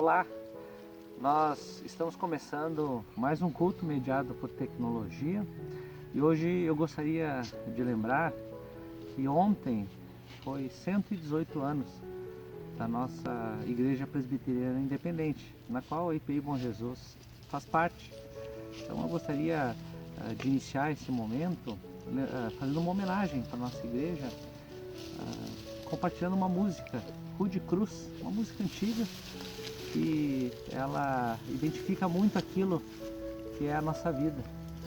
Olá, nós estamos começando mais um culto mediado por tecnologia e hoje eu gostaria de lembrar que ontem foi 118 anos da nossa Igreja Presbiteriana Independente, na qual a IPI Bom Jesus faz parte. Então eu gostaria de iniciar esse momento fazendo uma homenagem para a nossa igreja, compartilhando uma música, Rude Cruz, uma música antiga, que ela identifica muito aquilo que é a nossa vida,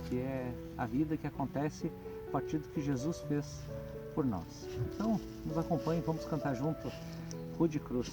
que é a vida que acontece a partir do que Jesus fez por nós. Então, nos acompanhem, vamos cantar junto Rude Cruz.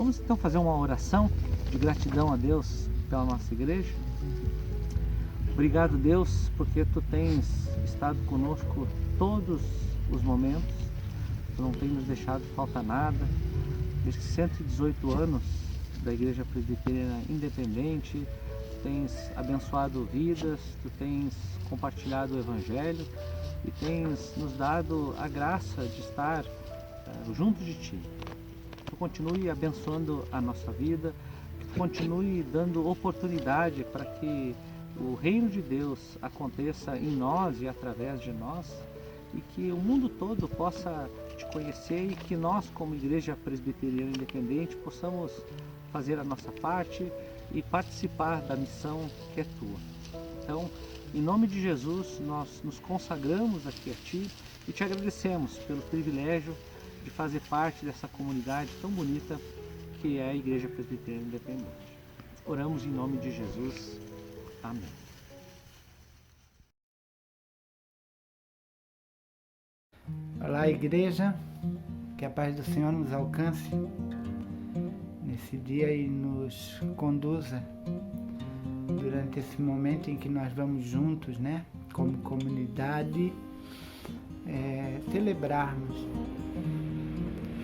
Vamos então fazer uma oração de gratidão a Deus pela nossa igreja. Obrigado, Deus, porque Tu tens estado conosco todos os momentos. Tu não tens nos deixado faltar nada. Desde 118 anos da Igreja Presbiteriana Independente, Tu tens abençoado vidas, Tu tens compartilhado o Evangelho e tens nos dado a graça de estar junto de Ti. Que Tu continue abençoando a nossa vida, que Tu continue dando oportunidade para que o reino de Deus aconteça em nós e através de nós, e que o mundo todo possa Te conhecer, e que nós, como Igreja Presbiteriana Independente, possamos fazer a nossa parte e participar da missão que é Tua. Então, em nome de Jesus, nós nos consagramos aqui a Ti e Te agradecemos pelo privilégio de fazer parte dessa comunidade tão bonita que é a Igreja Presbiteriana Independente. Oramos em nome de Jesus. Amém. Olá, igreja, que a paz do Senhor nos alcance nesse dia e nos conduza durante esse momento em que nós vamos juntos, né, como comunidade, celebrarmos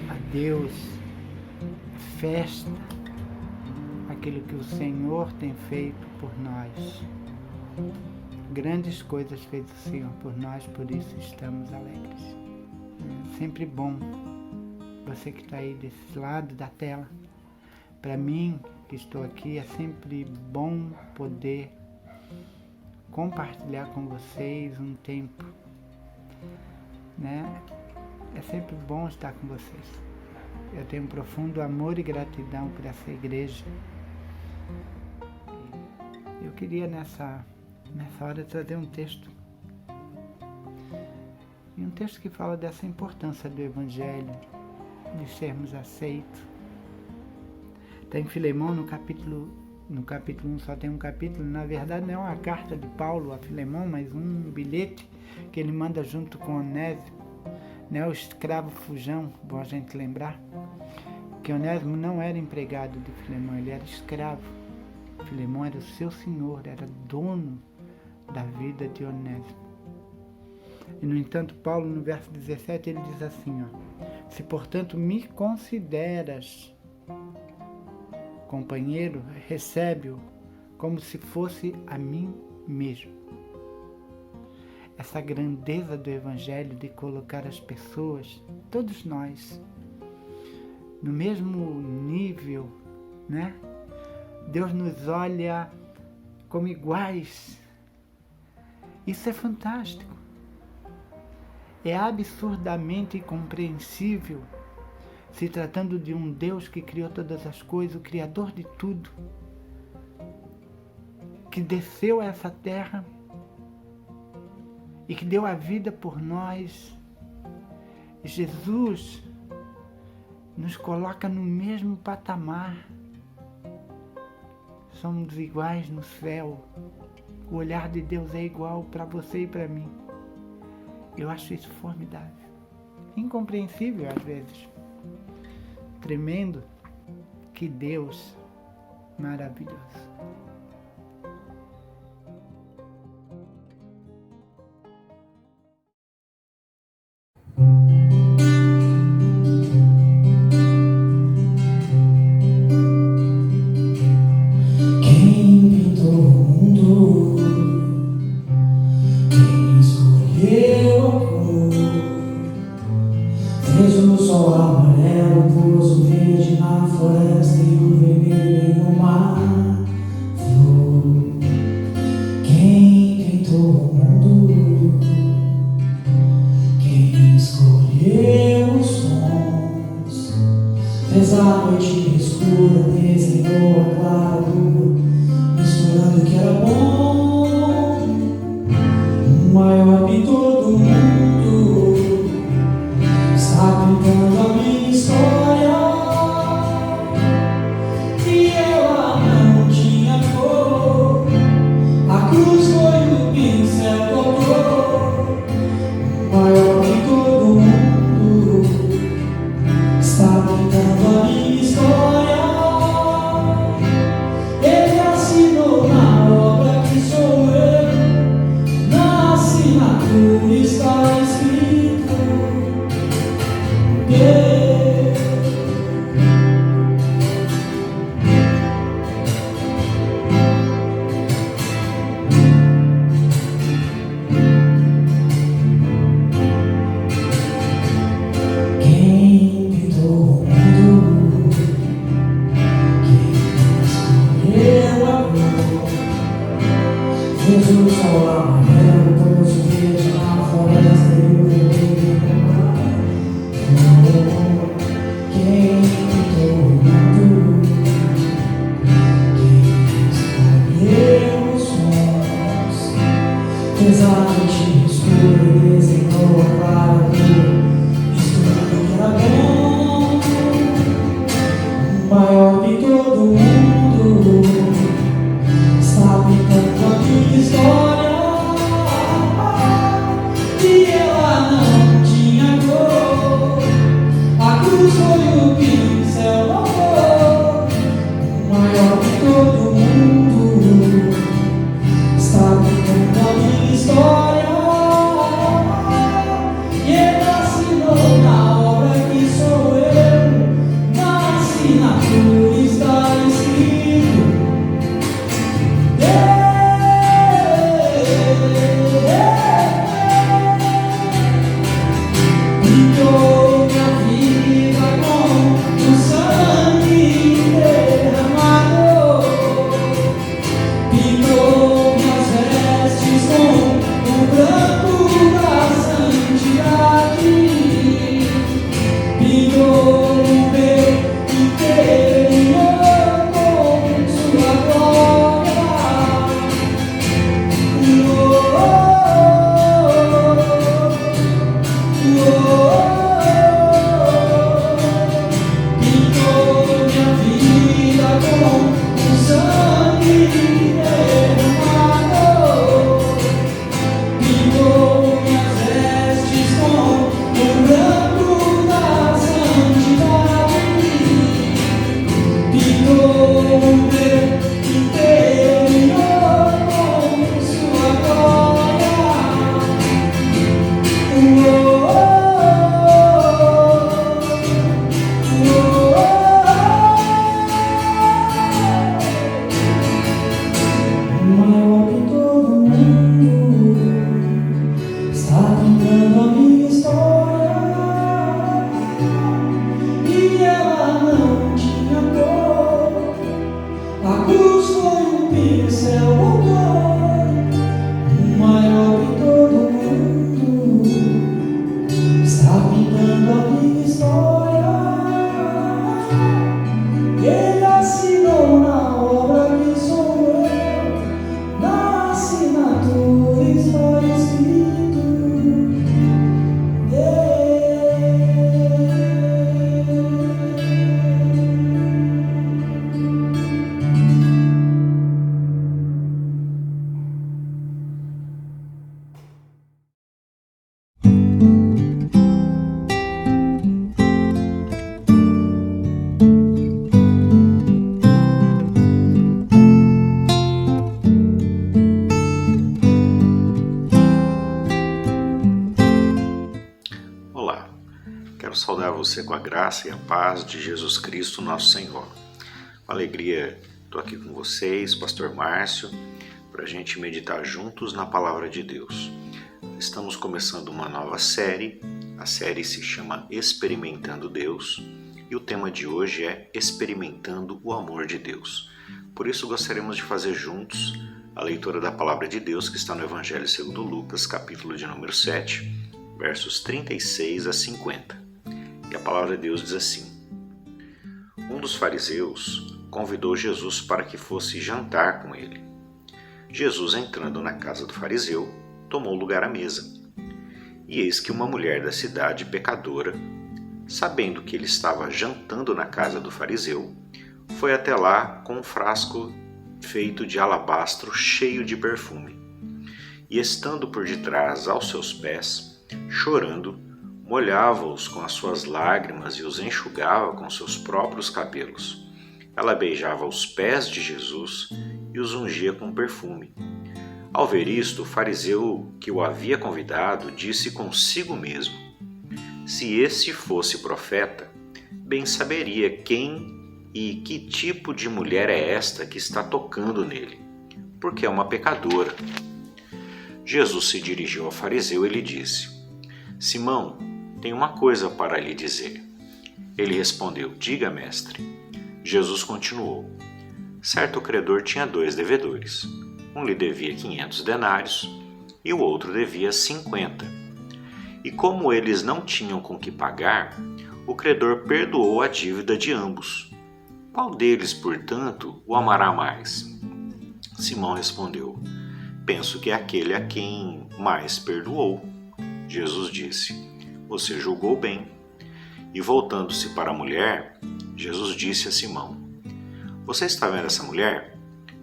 a Deus, a festa, aquilo que o Senhor tem feito por nós. Grandes coisas fez o Senhor por nós, por isso estamos alegres. É sempre bom, você que está aí desse lado da tela, para mim que estou aqui, é sempre bom poder compartilhar com vocês um tempo, né? É sempre bom estar com vocês. Eu tenho um profundo amor e gratidão por essa igreja. Eu queria nessa hora trazer um texto. E um texto que fala dessa importância do Evangelho, de sermos aceitos. Está em Filemão, no capítulo 1, só tem um capítulo. Na verdade não é uma carta de Paulo a Filemão, mas um bilhete que ele manda junto com Onésimo, né, o escravo fujão, bom a gente lembrar, que Onésimo não era empregado de Filemão, ele era escravo. Filemão era o seu senhor, era dono da vida de Onésimo. E no entanto, Paulo, no verso 17, ele diz assim, se portanto me consideras companheiro, recebe-o como se fosse a mim mesmo. Essa grandeza do Evangelho de colocar as pessoas, todos nós, no mesmo nível, né? Deus nos olha como iguais. Isso é fantástico. É absurdamente incompreensível, se tratando de um Deus que criou todas as coisas, o Criador de tudo, que desceu a essa terra e que deu a vida por nós. Jesus nos coloca no mesmo patamar. Somos iguais no céu. O olhar de Deus é igual para você e para mim. Eu acho isso formidável. Incompreensível às vezes. Tremendo. Que Deus maravilhoso. Vejo o sol amarelo, pôs o verde na floresta e o vermelho no mar. Quem pintou o mundo? Quem escolheu os sons? Fez a noite escura, desenhou a clara lua, misturando o que era bom. O maior pintor do mundo está pintando a minha história, e ela não tinha cor. A cruz foi o pincel tocou. O maior pintor do mundo está pintando a minha história. saudar você com a graça e a paz de Jesus Cristo, nosso Senhor. Com alegria, estou aqui com vocês, Pastor Márcio, para a gente meditar juntos na Palavra de Deus. Estamos começando uma nova série, a série se chama Experimentando Deus, e o tema de hoje é Experimentando o Amor de Deus. Por isso gostaríamos de fazer juntos a leitura da Palavra de Deus que está no Evangelho segundo Lucas, capítulo de número 7, versos 36 a 50. E a Palavra de Deus diz assim: Um dos fariseus convidou Jesus para que fosse jantar com ele. Jesus, entrando na casa do fariseu, tomou lugar à mesa. E eis que uma mulher da cidade, pecadora, sabendo que ele estava jantando na casa do fariseu, foi até lá com um frasco feito de alabastro cheio de perfume. E estando por detrás aos seus pés, chorando, molhava-os com as suas lágrimas e os enxugava com seus próprios cabelos. Ela beijava os pés de Jesus e os ungia com perfume. Ao ver isto, o fariseu que o havia convidado disse consigo mesmo: Se esse fosse profeta, bem saberia quem e que tipo de mulher é esta que está tocando nele, porque é uma pecadora. Jesus se dirigiu ao fariseu e lhe disse: Simão, tenho uma coisa para lhe dizer. Ele respondeu: Diga, mestre. Jesus continuou: Certo credor tinha 2 devedores. Um lhe devia 500 denários e o outro devia 50. E como eles não tinham com que pagar, o credor perdoou a dívida de ambos. Qual deles, portanto, o amará mais? Simão respondeu: Penso que é aquele a quem mais perdoou. Jesus disse: Você julgou bem. E voltando-se para a mulher, Jesus disse a Simão: Você está vendo essa mulher?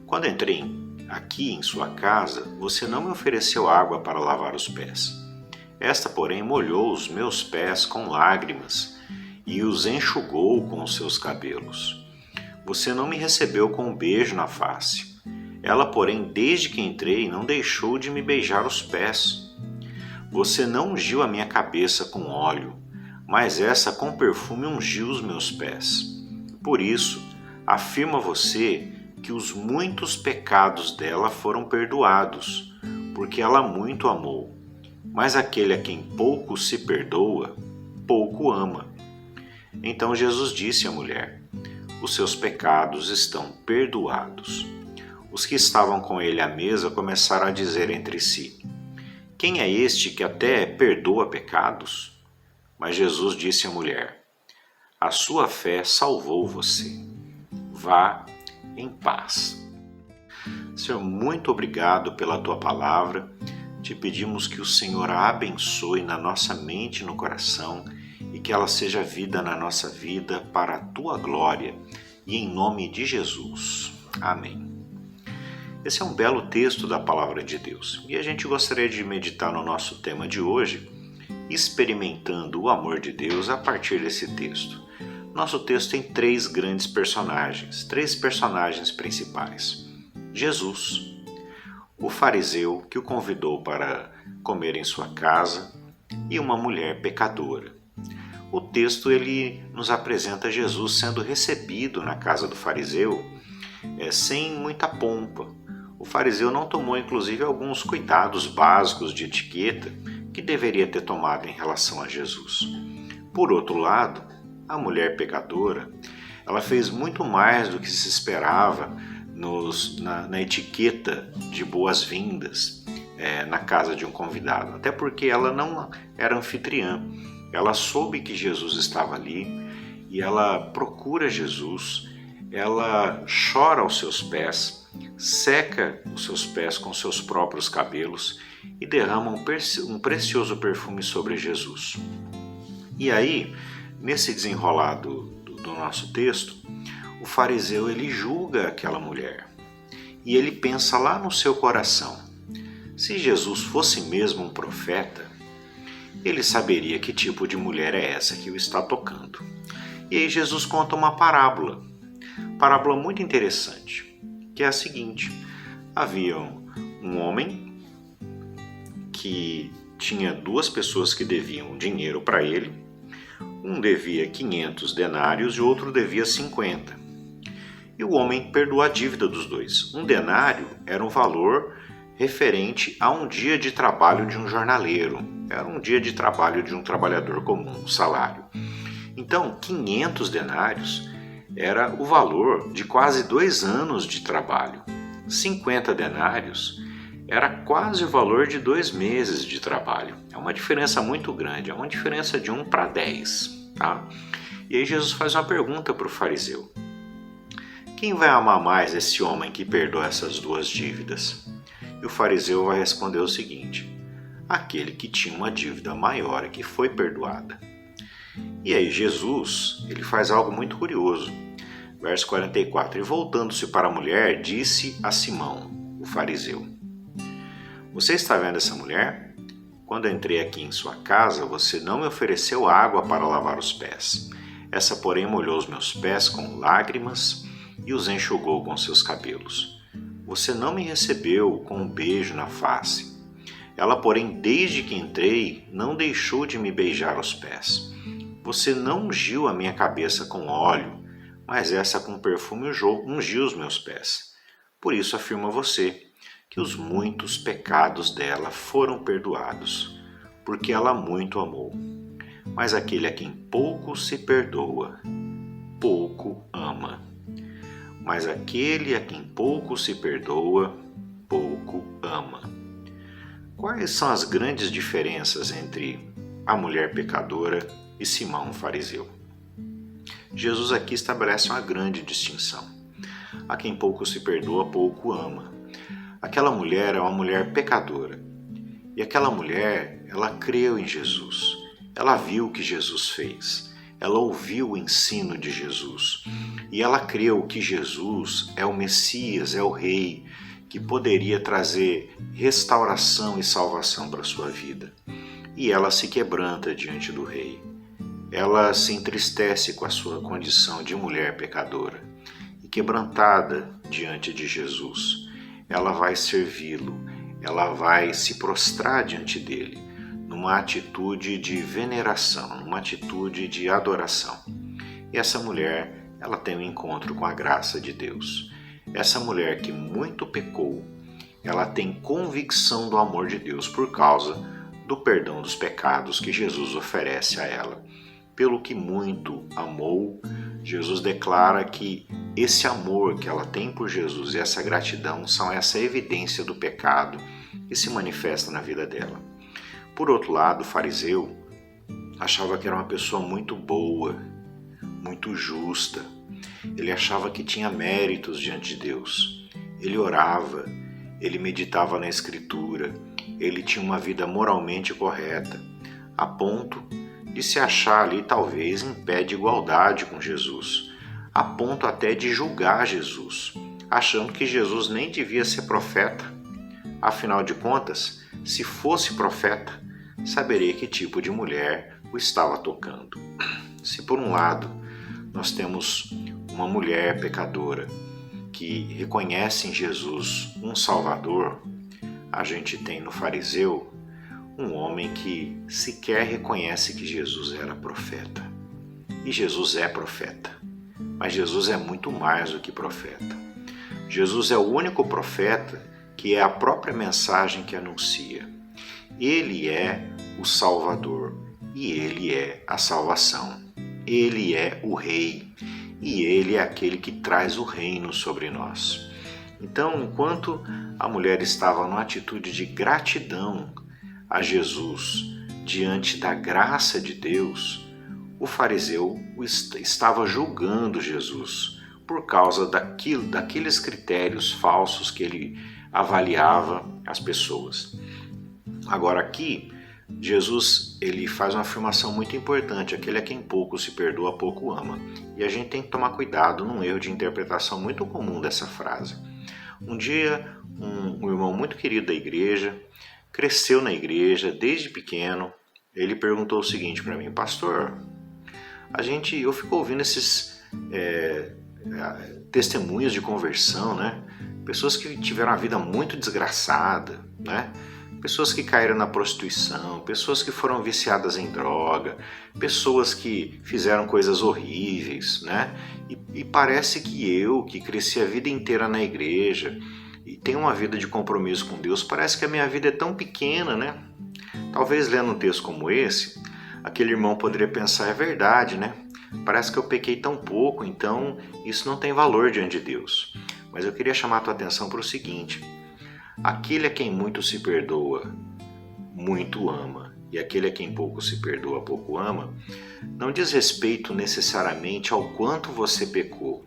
Quando entrei aqui em sua casa, você não me ofereceu água para lavar os pés. Esta, porém, molhou os meus pés com lágrimas e os enxugou com os seus cabelos. Você não me recebeu com um beijo na face. Ela, porém, desde que entrei, não deixou de me beijar os pés. Você não ungiu a minha cabeça com óleo, mas essa com perfume ungiu os meus pés. Por isso, afirmo a você que os muitos pecados dela foram perdoados, porque ela muito amou. Mas aquele a quem pouco se perdoa, pouco ama. Então Jesus disse à mulher: Os seus pecados estão perdoados. Os que estavam com ele à mesa começaram a dizer entre si: Quem é este que até perdoa pecados? Mas Jesus disse à mulher: A sua fé salvou você. Vá em paz. Senhor, muito obrigado pela tua palavra. Te pedimos que o Senhor a abençoe na nossa mente e no coração e que ela seja vida na nossa vida para a tua glória. E em nome de Jesus. Amém. Esse é um belo texto da palavra de Deus e a gente gostaria de meditar no nosso tema de hoje, experimentando o amor de Deus a partir desse texto. Nosso texto tem 3 grandes personagens, 3 personagens principais: Jesus, o fariseu que o convidou para comer em sua casa e uma mulher pecadora. O texto ele nos apresenta Jesus sendo recebido na casa do fariseu sem muita pompa. O fariseu não tomou inclusive alguns cuidados básicos de etiqueta que deveria ter tomado em relação a Jesus. Por outro lado, a mulher pecadora, ela fez muito mais do que se esperava na etiqueta de boas-vindas na casa de um convidado, até porque ela não era anfitriã. Ela soube que Jesus estava ali e ela procura Jesus, ela chora aos seus pés, seca os seus pés com seus próprios cabelos e derrama um precioso perfume sobre Jesus. E aí, nesse desenrolado do nosso texto, o fariseu ele julga aquela mulher e ele pensa lá no seu coração: se Jesus fosse mesmo um profeta, ele saberia que tipo de mulher é essa que o está tocando. E aí Jesus conta uma parábola muito interessante, que é a seguinte: havia um homem que tinha 2 pessoas que deviam dinheiro para ele. Um devia 500 denários e o outro devia 50. E o homem perdoou a dívida dos 2. Um denário era um valor referente a um dia de trabalho de um jornaleiro. Era um dia de trabalho de um trabalhador comum, um salário. Então, 500 denários era o valor de quase 2 anos de trabalho. 50 denários era quase o valor de 2 meses de trabalho. É uma diferença muito grande, é uma diferença de 1 para 10. Tá? E aí Jesus faz uma pergunta para o fariseu: quem vai amar mais esse homem que perdoa essas 2 dívidas? E o fariseu vai responder o seguinte: aquele que tinha uma dívida maior e que foi perdoada. E aí Jesus ele faz algo muito curioso. Verso 44: E voltando-se para a mulher, disse a Simão, o fariseu: Você está vendo essa mulher? Quando entrei aqui em sua casa, você não me ofereceu água para lavar os pés. Essa, porém, molhou os meus pés com lágrimas e os enxugou com seus cabelos. Você não me recebeu com um beijo na face. Ela, porém, desde que entrei, não deixou de me beijar os pés. Você não ungiu a minha cabeça com óleo, mas essa com perfume ungiu os meus pés. Por isso afirmo a você que os muitos pecados dela foram perdoados, porque ela muito amou. Mas aquele a quem pouco se perdoa, pouco ama. Mas aquele a quem pouco se perdoa, pouco ama. Quais são as grandes diferenças entre a mulher pecadora e Simão o fariseu? Jesus aqui estabelece uma grande distinção. A quem pouco se perdoa, pouco ama. Aquela mulher é uma mulher pecadora. E aquela mulher, ela creu em Jesus. Ela viu o que Jesus fez. Ela ouviu o ensino de Jesus. E ela creu que Jesus é o Messias, é o Rei, que poderia trazer restauração e salvação para a sua vida. E ela se quebranta diante do Rei. Ela se entristece com a sua condição de mulher pecadora. E quebrantada diante de Jesus, ela vai servi-lo, ela vai se prostrar diante dele, numa atitude de veneração, numa atitude de adoração. E essa mulher, ela tem um encontro com a graça de Deus. Essa mulher que muito pecou, ela tem convicção do amor de Deus por causa do perdão dos pecados que Jesus oferece a ela. Pelo que muito amou, Jesus declara que esse amor que ela tem por Jesus e essa gratidão são essa evidência do pecado que se manifesta na vida dela. Por outro lado, o fariseu achava que era uma pessoa muito boa, muito justa. Ele achava que tinha méritos diante de Deus. Ele orava, ele meditava na Escritura, ele tinha uma vida moralmente correta, a ponto de se achar ali talvez em pé de igualdade com Jesus, a ponto até de julgar Jesus, achando que Jesus nem devia ser profeta. Afinal de contas, se fosse profeta, saberia que tipo de mulher o estava tocando. Se por um lado nós temos uma mulher pecadora que reconhece em Jesus um Salvador, a gente tem no fariseu um homem que sequer reconhece que Jesus era profeta. E Jesus é profeta, mas Jesus é muito mais do que profeta. Jesus é o único profeta que é a própria mensagem que anuncia. Ele é o Salvador e ele é a salvação. Ele é o Rei e ele é aquele que traz o reino sobre nós. Então, enquanto a mulher estava numa atitude de gratidão a Jesus diante da graça de Deus, o fariseu estava julgando Jesus por causa daqueles critérios falsos que ele avaliava as pessoas. Agora aqui, Jesus ele faz uma afirmação muito importante: aquele a quem pouco se perdoa, pouco ama. E a gente tem que tomar cuidado num erro de interpretação muito comum dessa frase. Um dia, um irmão muito querido da igreja, cresceu na igreja desde pequeno, ele perguntou o seguinte para mim: pastor, eu fico ouvindo esses testemunhos de conversão, né? Pessoas que tiveram a vida muito desgraçada, né? Pessoas que caíram na prostituição, pessoas que foram viciadas em droga, pessoas que fizeram coisas horríveis, né? E parece que cresci a vida inteira na igreja e tenho uma vida de compromisso com Deus, parece que a minha vida é tão pequena, né? Talvez lendo um texto como esse, aquele irmão poderia pensar: é verdade, né? Parece que eu pequei tão pouco, então isso não tem valor diante de Deus. Mas eu queria chamar a tua atenção para o seguinte: aquele a quem muito se perdoa, muito ama. E aquele a quem pouco se perdoa, pouco ama, não diz respeito necessariamente ao quanto você pecou,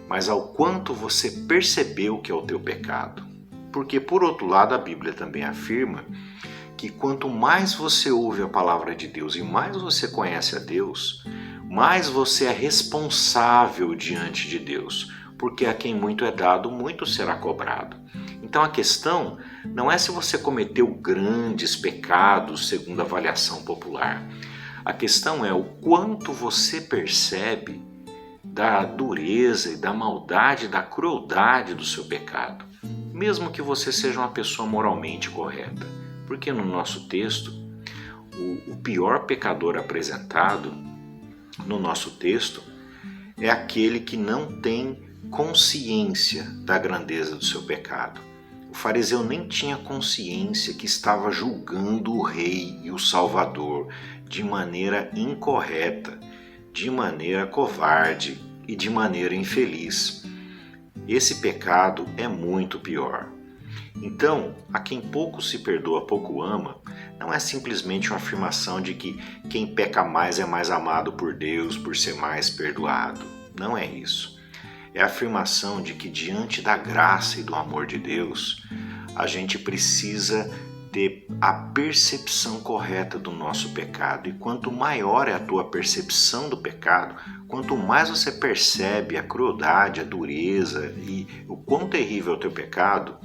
mas ao quanto você percebeu que é o teu pecado. Porque, por outro lado, a Bíblia também afirma que quanto mais você ouve a palavra de Deus e mais você conhece a Deus, mais você é responsável diante de Deus, porque a quem muito é dado, muito será cobrado. Então a questão não é se você cometeu grandes pecados segundo a avaliação popular. A questão é o quanto você percebe da dureza e da maldade, da crueldade do seu pecado. Mesmo que você seja uma pessoa moralmente correta, Porque no nosso texto, o pior pecador apresentado no nosso texto é aquele que não tem consciência da grandeza do seu pecado. O fariseu nem tinha consciência que estava julgando o rei e o salvador de maneira incorreta, de maneira covarde e de maneira infeliz. Esse pecado é muito pior. Então, a quem pouco se perdoa, pouco ama, não é simplesmente uma afirmação de que quem peca mais é mais amado por Deus por ser mais perdoado. Não é isso. É a afirmação de que diante da graça e do amor de Deus, a gente precisa ter a percepção correta do nosso pecado. E quanto maior é a tua percepção do pecado, quanto mais você percebe a crueldade, a dureza e o quão terrível é o teu pecado,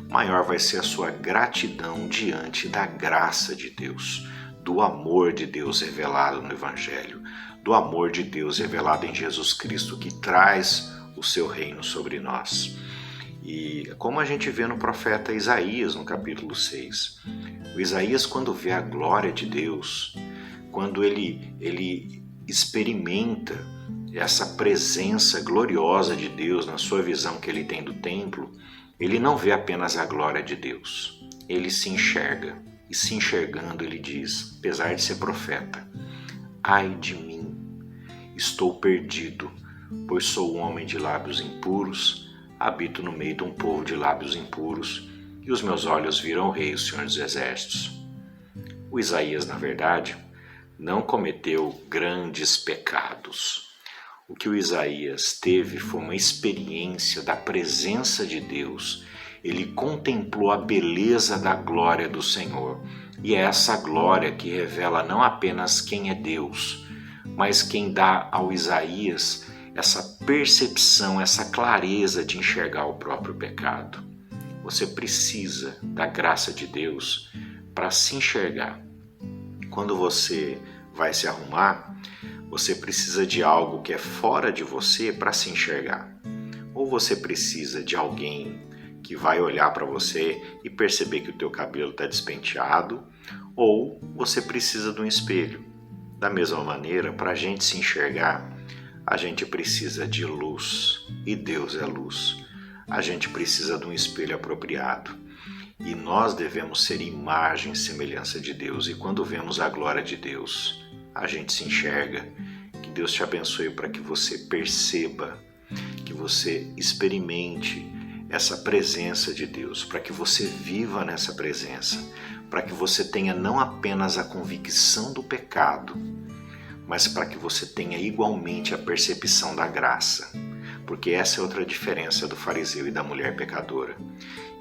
maior vai ser a sua gratidão diante da graça de Deus, do amor de Deus revelado no Evangelho, do amor de Deus revelado em Jesus Cristo que traz o seu reino sobre nós. E como a gente vê no profeta Isaías, no capítulo 6, o Isaías, quando vê a glória de Deus, quando ele experimenta essa presença gloriosa de Deus na sua visão que ele tem do templo, ele não vê apenas a glória de Deus, ele se enxerga. E se enxergando, ele diz, apesar de ser profeta, ai de mim, estou perdido, pois sou um homem de lábios impuros, habito no meio de um povo de lábios impuros, e os meus olhos viram o Rei, o Senhor dos Exércitos. O Isaías, na verdade, não cometeu grandes pecados. O que o Isaías teve foi uma experiência da presença de Deus. Ele contemplou a beleza da glória do Senhor. E é essa glória que revela não apenas quem é Deus, mas quem dá ao Isaías essa percepção, essa clareza de enxergar o próprio pecado. Você precisa da graça de Deus para se enxergar. Quando você vai se arrumar, você precisa de algo que é fora de você para se enxergar. Ou você precisa de alguém que vai olhar para você e perceber que o teu cabelo está despenteado, ou você precisa de um espelho. Da mesma maneira, para a gente se enxergar, a gente precisa de luz, e Deus é luz. A gente precisa de um espelho apropriado. E nós devemos ser imagem e semelhança de Deus. E quando vemos a glória de Deus, a gente se enxerga. Que Deus te abençoe para que você perceba, que você experimente essa presença de Deus, para que você viva nessa presença, para que você tenha não apenas a convicção do pecado, mas para que você tenha igualmente a percepção da graça, porque essa é outra diferença do fariseu e da mulher pecadora.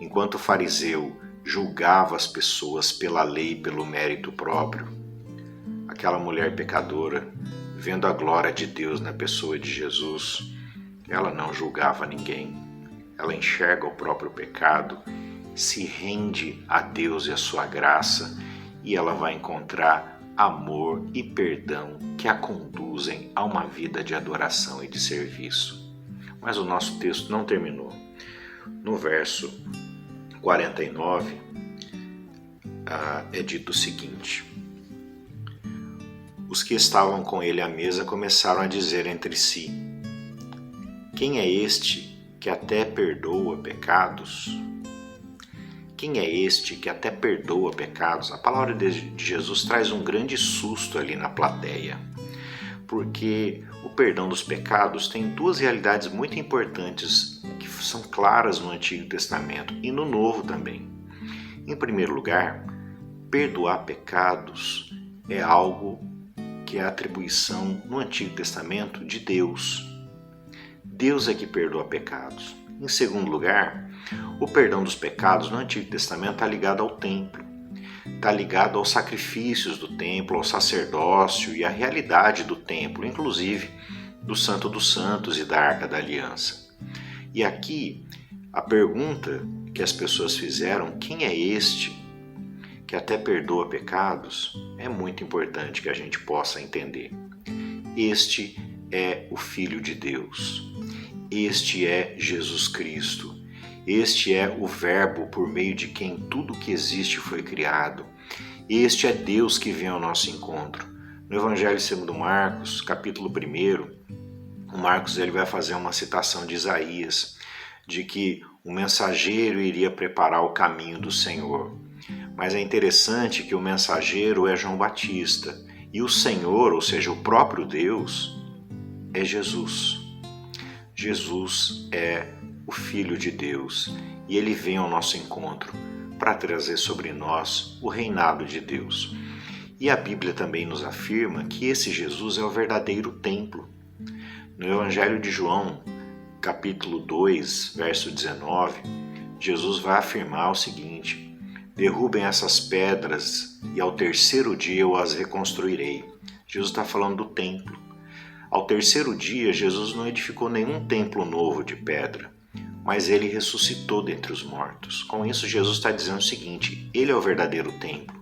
Enquanto o fariseu julgava as pessoas pela lei e pelo mérito próprio, aquela mulher pecadora, vendo a glória de Deus na pessoa de Jesus, ela não julgava ninguém, ela enxerga o próprio pecado, se rende a Deus e a sua graça, e ela vai encontrar amor e perdão que a conduzem a uma vida de adoração e de serviço. Mas o nosso texto não terminou. No verso 49 é dito o seguinte: os que estavam com ele à mesa começaram a dizer entre si: quem é este que até perdoa pecados? Quem é este que até perdoa pecados? A palavra de Jesus traz um grande susto ali na plateia, porque o perdão dos pecados tem duas realidades muito importantes que são claras no Antigo Testamento e no Novo também. Em primeiro lugar, perdoar pecados é algo que é atribuição no Antigo Testamento de Deus. Deus é que perdoa pecados. Em segundo lugar, o perdão dos pecados no Antigo Testamento está ligado ao templo, está ligado aos sacrifícios do templo, ao sacerdócio e à realidade do templo, inclusive do Santo dos Santos e da Arca da Aliança. E aqui, a pergunta que as pessoas fizeram, quem é este que até perdoa pecados, é muito importante que a gente possa entender. Este é o Filho de Deus. Este é Jesus Cristo. Este é o Verbo por meio de quem tudo que existe foi criado. Este é Deus que vem ao nosso encontro. No Evangelho segundo Marcos, capítulo 1, o Marcos ele vai fazer uma citação de Isaías, de que o mensageiro iria preparar o caminho do Senhor. Mas é interessante que o mensageiro é João Batista e o Senhor, ou seja, o próprio Deus, é Jesus. Jesus é o Filho de Deus e ele vem ao nosso encontro para trazer sobre nós o reinado de Deus. E a Bíblia também nos afirma que esse Jesus é o verdadeiro templo. No Evangelho de João, capítulo 2, verso 19, Jesus vai afirmar o seguinte: derrubem essas pedras e ao terceiro dia eu as reconstruirei. Jesus está falando do templo. Ao terceiro dia, Jesus não edificou nenhum templo novo de pedra, mas ele ressuscitou dentre os mortos. Com isso, Jesus está dizendo o seguinte: ele é o verdadeiro templo,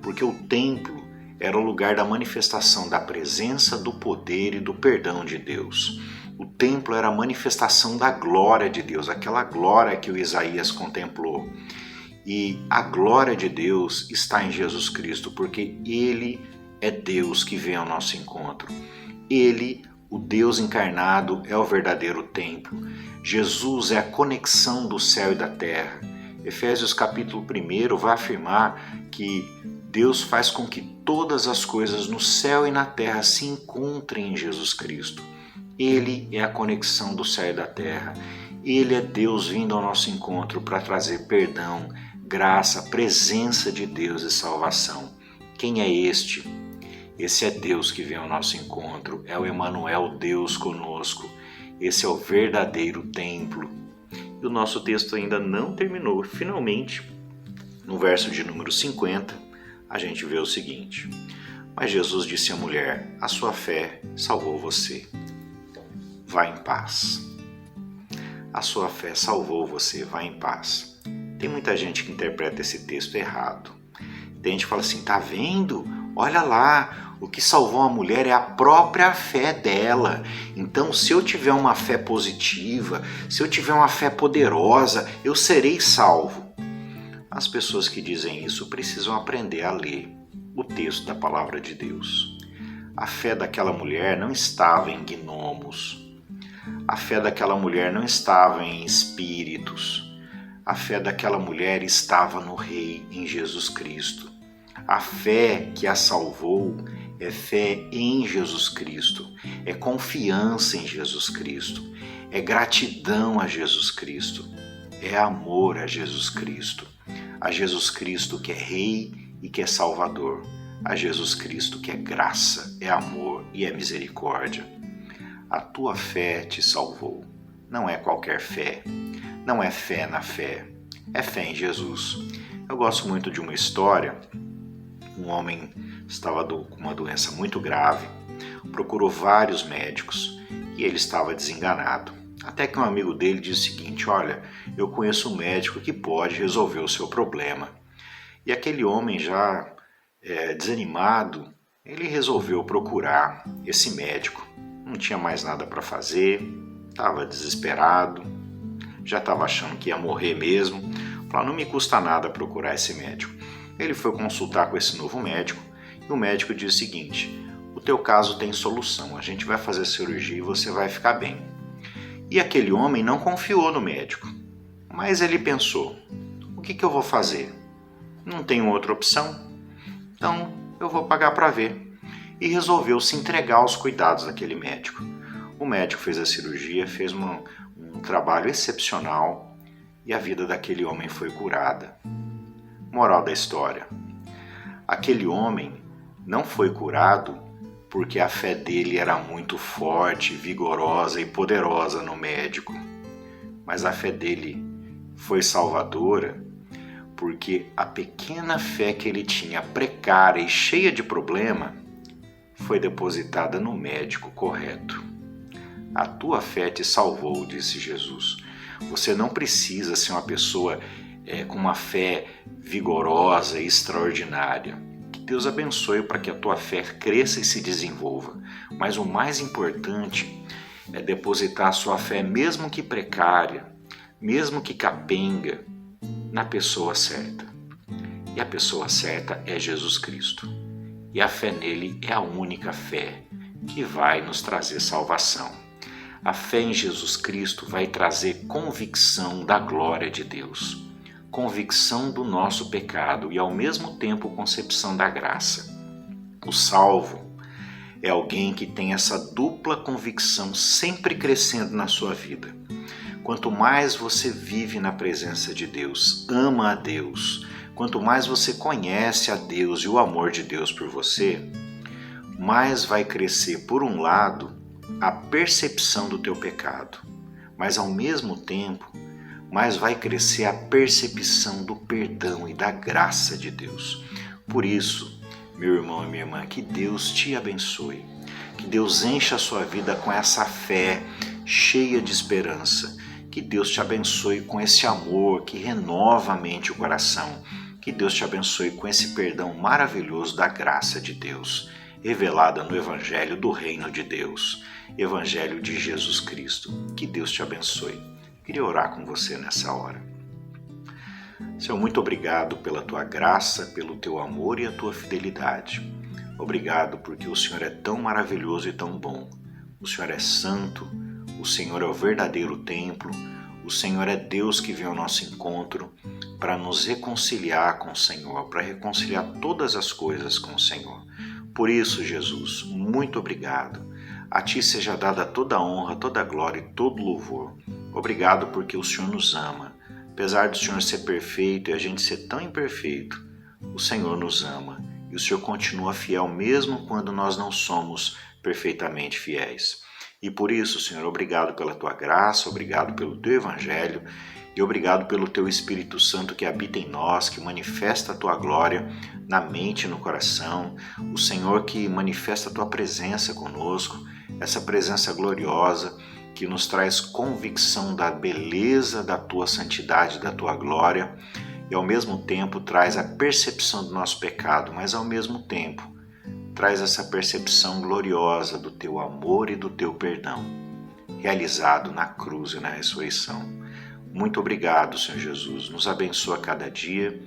porque o templo era o lugar da manifestação da presença, do poder e do perdão de Deus. O templo era a manifestação da glória de Deus, aquela glória que o Isaías contemplou. E a glória de Deus está em Jesus Cristo, porque ele é Deus que vem ao nosso encontro. Ele, o Deus encarnado, é o verdadeiro templo. Jesus é a conexão do céu e da terra. Efésios capítulo 1 vai afirmar que Deus faz com que todas as coisas no céu e na terra se encontrem em Jesus Cristo. Ele é a conexão do céu e da terra. Ele é Deus vindo ao nosso encontro para trazer perdão, graça, presença de Deus e salvação. Quem é este? Esse é Deus que vem ao nosso encontro, é o Emanuel, Deus conosco. Esse é o verdadeiro templo. E o nosso texto ainda não terminou. Finalmente, no verso de número 50, a gente vê o seguinte: mas Jesus disse à mulher, a sua fé salvou você. Vá em paz. A sua fé salvou você, vá em paz. Tem muita gente que interpreta esse texto errado. Tem gente que fala assim, tá vendo? Olha lá, o que salvou a mulher é a própria fé dela. Então, se eu tiver uma fé positiva, se eu tiver uma fé poderosa, eu serei salvo. As pessoas que dizem isso precisam aprender a ler o texto da palavra de Deus. A fé daquela mulher não estava em gnomos. A fé daquela mulher não estava em espíritos. A fé daquela mulher estava no Rei, em Jesus Cristo. A fé que a salvou é fé em Jesus Cristo, é confiança em Jesus Cristo, é gratidão a Jesus Cristo, é amor a Jesus Cristo que é Rei e que é Salvador, a Jesus Cristo que é graça, é amor e é misericórdia. A tua fé te salvou, não é qualquer fé, não é fé na fé, é fé em Jesus. Eu gosto muito de uma história. Um homem estava com uma doença muito grave, procurou vários médicos e ele estava desenganado. Até que um amigo dele disse o seguinte, olha, eu conheço um médico que pode resolver o seu problema. E aquele homem já desanimado, ele resolveu procurar esse médico. Não tinha mais nada para fazer, estava desesperado, já estava achando que ia morrer mesmo. Falou, não me custa nada procurar esse médico. Ele foi consultar com esse novo médico e o médico disse o seguinte, o teu caso tem solução, a gente vai fazer cirurgia e você vai ficar bem. E aquele homem não confiou no médico, mas ele pensou, o que eu vou fazer? Não tenho outra opção, então eu vou pagar para ver. E resolveu se entregar aos cuidados daquele médico. O médico fez a cirurgia, fez um trabalho excepcional e a vida daquele homem foi curada. Moral da história, aquele homem não foi curado porque a fé dele era muito forte, vigorosa e poderosa no médico, mas a fé dele foi salvadora porque a pequena fé que ele tinha, precária e cheia de problema, foi depositada no médico correto. A tua fé te salvou, disse Jesus. Você não precisa ser uma pessoa com uma fé vigorosa e extraordinária. Que Deus abençoe para que a tua fé cresça e se desenvolva. Mas o mais importante é depositar a sua fé, mesmo que precária, mesmo que capenga, na pessoa certa. E a pessoa certa é Jesus Cristo. E a fé nele é a única fé que vai nos trazer salvação. A fé em Jesus Cristo vai trazer convicção da glória de Deus, convicção do nosso pecado e ao mesmo tempo concepção da graça. O salvo é alguém que tem essa dupla convicção sempre crescendo na sua vida. Quanto mais você vive na presença de Deus, ama a Deus, quanto mais você conhece a Deus e o amor de Deus por você, mais vai crescer, por um lado, a percepção do teu pecado, mas ao mesmo tempo, mais vai crescer a percepção do perdão e da graça de Deus. Por isso, meu irmão e minha irmã, que Deus te abençoe, que Deus encha a sua vida com essa fé cheia de esperança, que Deus te abençoe com esse amor que renova a mente e o coração, que Deus te abençoe com esse perdão maravilhoso da graça de Deus, revelada no Evangelho do Reino de Deus, Evangelho de Jesus Cristo. Que Deus te abençoe. Queria orar com você nessa hora. Senhor, muito obrigado pela tua graça, pelo teu amor e a tua fidelidade. Obrigado porque o Senhor é tão maravilhoso e tão bom. O Senhor é santo, o Senhor é o verdadeiro templo, o Senhor é Deus que vem ao nosso encontro para nos reconciliar com o Senhor, para reconciliar todas as coisas com o Senhor. Por isso, Jesus, muito obrigado. A Ti seja dada toda a honra, toda a glória e todo louvor. Obrigado porque o Senhor nos ama. Apesar do Senhor ser perfeito e a gente ser tão imperfeito, o Senhor nos ama e o Senhor continua fiel mesmo quando nós não somos perfeitamente fiéis. E por isso, Senhor, obrigado pela Tua graça, obrigado pelo Teu Evangelho e obrigado pelo Teu Espírito Santo que habita em nós, que manifesta a Tua glória na mente e no coração, o Senhor que manifesta a Tua presença conosco, essa presença gloriosa que nos traz convicção da beleza da Tua santidade, da Tua glória e ao mesmo tempo traz a percepção do nosso pecado, mas ao mesmo tempo traz essa percepção gloriosa do Teu amor e do Teu perdão, realizado na cruz e na ressurreição. Muito obrigado, Senhor Jesus. Nos abençoa cada dia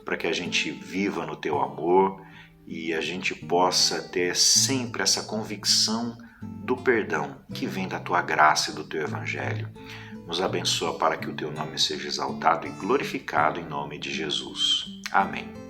para que a gente viva no Teu amor e a gente possa ter sempre essa convicção do perdão que vem da Tua graça e do Teu Evangelho. Nos abençoa para que o Teu nome seja exaltado e glorificado em nome de Jesus. Amém.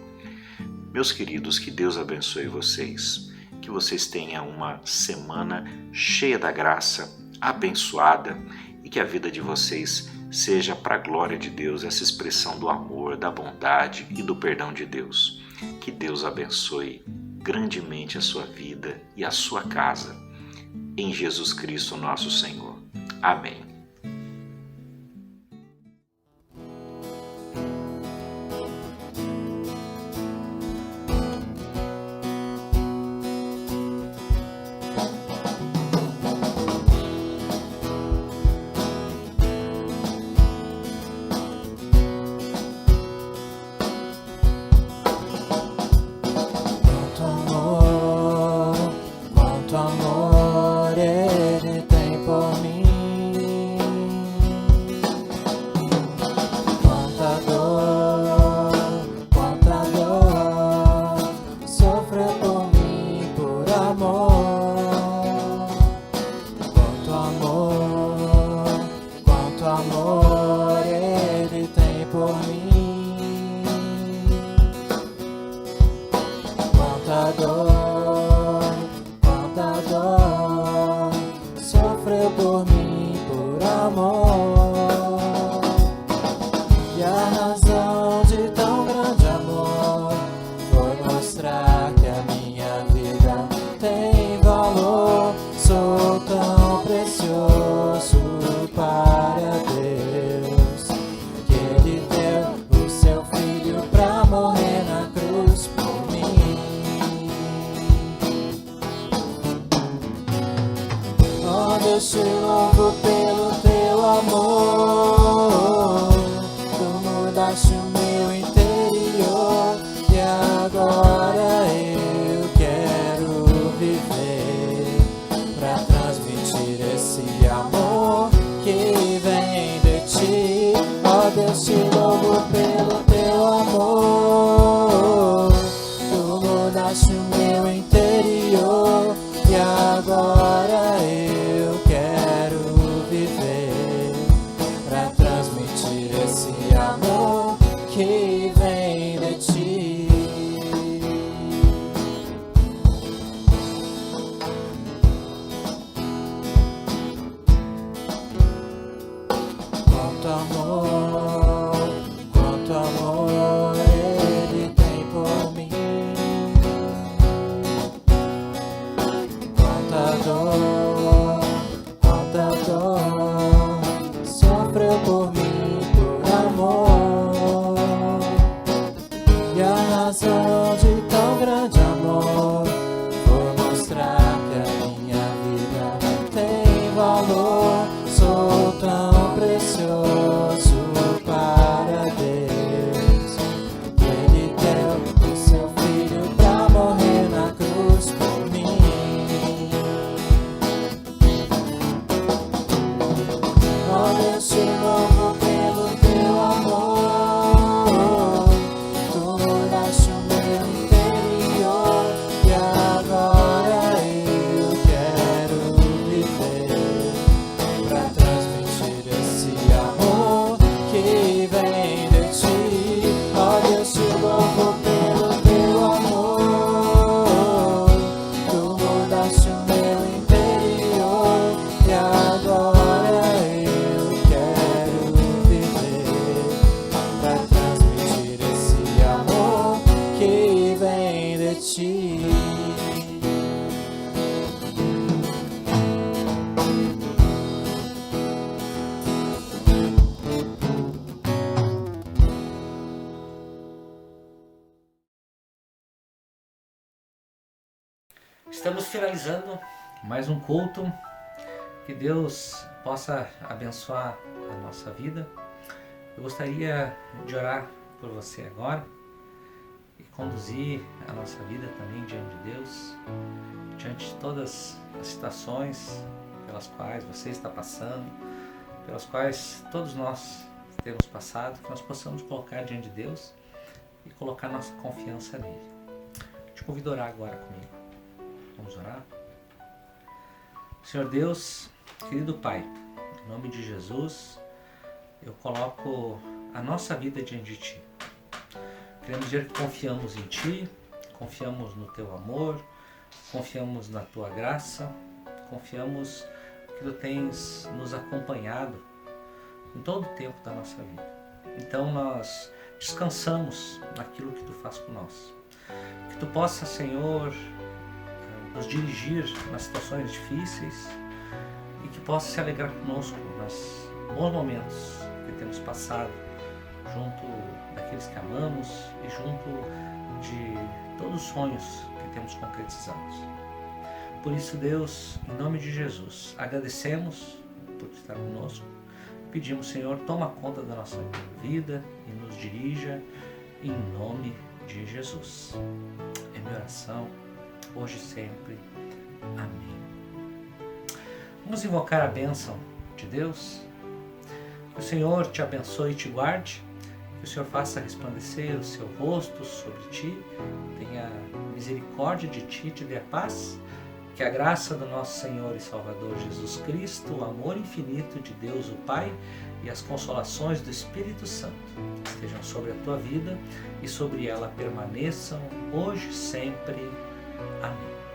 Meus queridos, que Deus abençoe vocês, que vocês tenham uma semana cheia da graça, abençoada e que a vida de vocês seja para a glória de Deus, essa expressão do amor, da bondade e do perdão de Deus. Que Deus abençoe grandemente a sua vida e a sua casa, em Jesus Cristo nosso Senhor. Amém. Eu te louvo pelo teu amor. Tu mudaste o meu interior e agora eu quero viver pra transmitir esse amor que vem de ti. toda dor, sofreu por mim por amor. E a razão de tão grande amor foi mostrar que a minha vida tem valor. Sou tão precioso para Deus. Ele deu o seu filho pra morrer na cruz por mim. Ó Deus, te louvo pelo teu amor. Tu mudaste o meu interior e agora eu quero viver pra transmitir esse amor que vem de ti. Ó Deus, te louvo pelo teu amor. Tu mudaste o meu interior e agora eu quero viver pra transmitir esse amor que vem de ti. Estamos finalizando mais um culto. Que Deus possa abençoar a nossa vida. Eu gostaria de orar por você agora e conduzir a nossa vida também diante de Deus, diante de todas as situações pelas quais você está passando, pelas quais todos nós temos passado, que nós possamos colocar diante de Deus e colocar nossa confiança nele. Te convido a orar agora comigo. Vamos orar? Senhor Deus, querido Pai, em nome de Jesus, eu coloco a nossa vida diante de Ti. Queremos dizer que confiamos em Ti, confiamos no Teu amor, confiamos na Tua graça, confiamos que Tu tens nos acompanhado em todo o tempo da nossa vida. Então nós descansamos naquilo que Tu faz por nós. Que Tu possa, Senhor, nos dirigir nas situações difíceis e que possa se alegrar conosco nos bons momentos que temos passado junto daqueles que amamos e junto de todos os sonhos que temos concretizados. Por isso, Deus, em nome de Jesus, agradecemos por estar conosco. Pedimos, Senhor, toma conta da nossa vida e nos dirija em nome de Jesus. É minha oração, hoje e sempre. Amém. Vamos invocar a bênção de Deus. Que o Senhor te abençoe e te guarde. Que o Senhor faça resplandecer o seu rosto sobre ti. Tenha misericórdia de ti e te dê a paz. Que a graça do nosso Senhor e Salvador Jesus Cristo, o amor infinito de Deus o Pai e as consolações do Espírito Santo estejam sobre a tua vida e sobre ela permaneçam hoje e sempre. Amém.